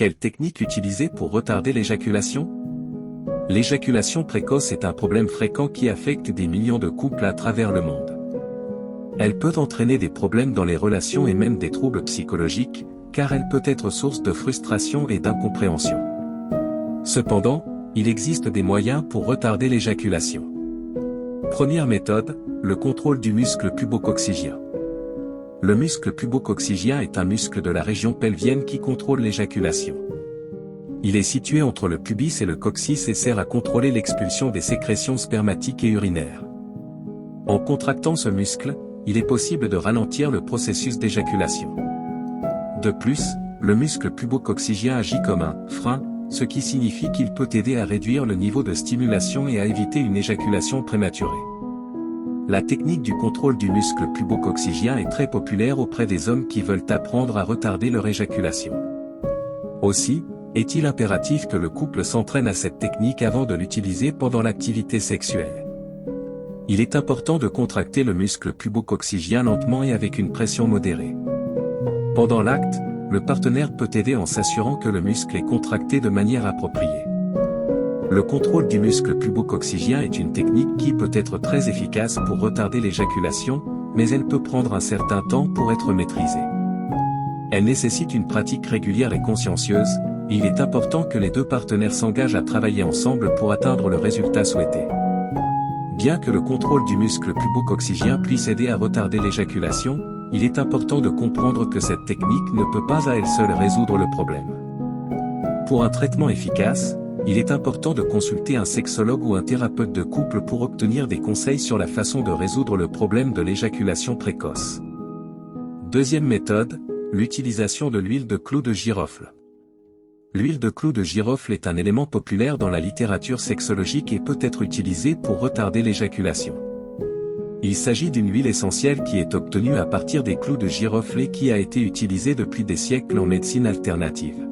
Quelle technique utiliser pour retarder l'éjaculation? L'éjaculation précoce est un problème fréquent qui affecte des millions de couples à travers le monde. Elle peut entraîner des problèmes dans les relations et même des troubles psychologiques, car elle peut être source de frustration et d'incompréhension. Cependant, il existe des moyens pour retarder l'éjaculation. Première méthode, le contrôle du muscle pubococcygien. Le muscle pubococcygien est un muscle de la région pelvienne qui contrôle l'éjaculation. Il est situé entre le pubis et le coccyx et sert à contrôler l'expulsion des sécrétions spermatiques et urinaires. En contractant ce muscle, il est possible de ralentir le processus d'éjaculation. De plus, le muscle pubococcygien agit comme un frein, ce qui signifie qu'il peut aider à réduire le niveau de stimulation et à éviter une éjaculation prématurée. La technique du contrôle du muscle pubococcygien est très populaire auprès des hommes qui veulent apprendre à retarder leur éjaculation. Aussi, est-il impératif que le couple s'entraîne à cette technique avant de l'utiliser pendant l'activité sexuelle. Il est important de contracter le muscle pubococcygien lentement et avec une pression modérée. Pendant l'acte, le partenaire peut aider en s'assurant que le muscle est contracté de manière appropriée. Le contrôle du muscle pubococcygien est une technique qui peut être très efficace pour retarder l'éjaculation, mais elle peut prendre un certain temps pour être maîtrisée. Elle nécessite une pratique régulière et consciencieuse, et il est important que les deux partenaires s'engagent à travailler ensemble pour atteindre le résultat souhaité. Bien que le contrôle du muscle pubococcygien puisse aider à retarder l'éjaculation, il est important de comprendre que cette technique ne peut pas à elle seule résoudre le problème. Pour un traitement efficace, il est important de consulter un sexologue ou un thérapeute de couple pour obtenir des conseils sur la façon de résoudre le problème de l'éjaculation précoce. Deuxième méthode, l'utilisation de l'huile de clou de girofle. L'huile de clou de girofle est un élément populaire dans la littérature sexologique et peut être utilisée pour retarder l'éjaculation. Il s'agit d'une huile essentielle qui est obtenue à partir des clous de girofle et qui a été utilisée depuis des siècles en médecine alternative.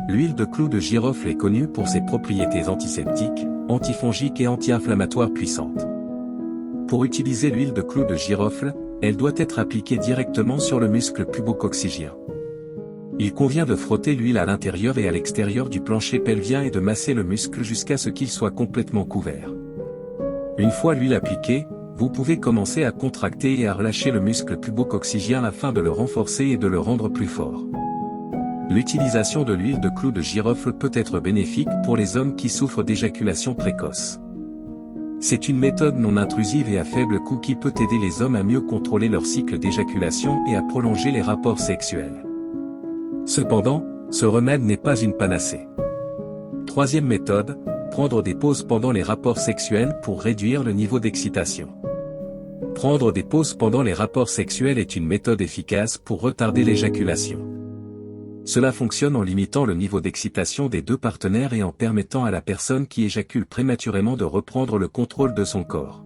L'huile de clou de girofle est connue pour ses propriétés antiseptiques, antifongiques et anti-inflammatoires puissantes. Pour utiliser l'huile de clou de girofle, elle doit être appliquée directement sur le muscle pubococcygien. Il convient de frotter l'huile à l'intérieur et à l'extérieur du plancher pelvien et de masser le muscle jusqu'à ce qu'il soit complètement couvert. Une fois l'huile appliquée, vous pouvez commencer à contracter et à relâcher le muscle pubococcygien afin de le renforcer et de le rendre plus fort. L'utilisation de l'huile de clou de girofle peut être bénéfique pour les hommes qui souffrent d'éjaculation précoce. C'est une méthode non intrusive et à faible coût qui peut aider les hommes à mieux contrôler leur cycle d'éjaculation et à prolonger les rapports sexuels. Cependant, ce remède n'est pas une panacée. Troisième méthode, prendre des pauses pendant les rapports sexuels pour réduire le niveau d'excitation. Prendre des pauses pendant les rapports sexuels est une méthode efficace pour retarder l'éjaculation. Cela fonctionne en limitant le niveau d'excitation des deux partenaires et en permettant à la personne qui éjacule prématurément de reprendre le contrôle de son corps.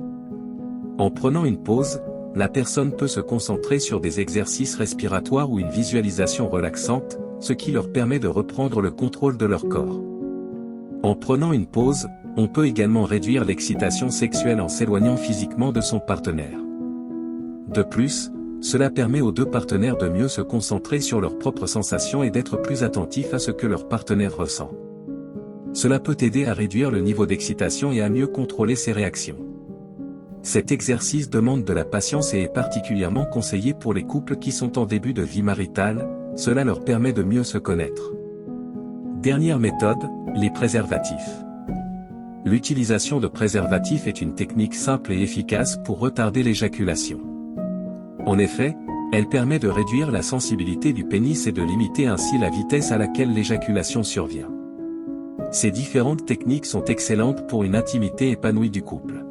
En prenant une pause, la personne peut se concentrer sur des exercices respiratoires ou une visualisation relaxante, ce qui leur permet de reprendre le contrôle de leur corps. En prenant une pause, on peut également réduire l'excitation sexuelle en s'éloignant physiquement de son partenaire. De plus, cela permet aux deux partenaires de mieux se concentrer sur leurs propres sensations et d'être plus attentifs à ce que leur partenaire ressent. Cela peut aider à réduire le niveau d'excitation et à mieux contrôler ses réactions. Cet exercice demande de la patience et est particulièrement conseillé pour les couples qui sont en début de vie maritale, cela leur permet de mieux se connaître. Dernière méthode, les préservatifs. L'utilisation de préservatifs est une technique simple et efficace pour retarder l'éjaculation. En effet, elle permet de réduire la sensibilité du pénis et de limiter ainsi la vitesse à laquelle l'éjaculation survient. Ces différentes techniques sont excellentes pour une intimité épanouie du couple.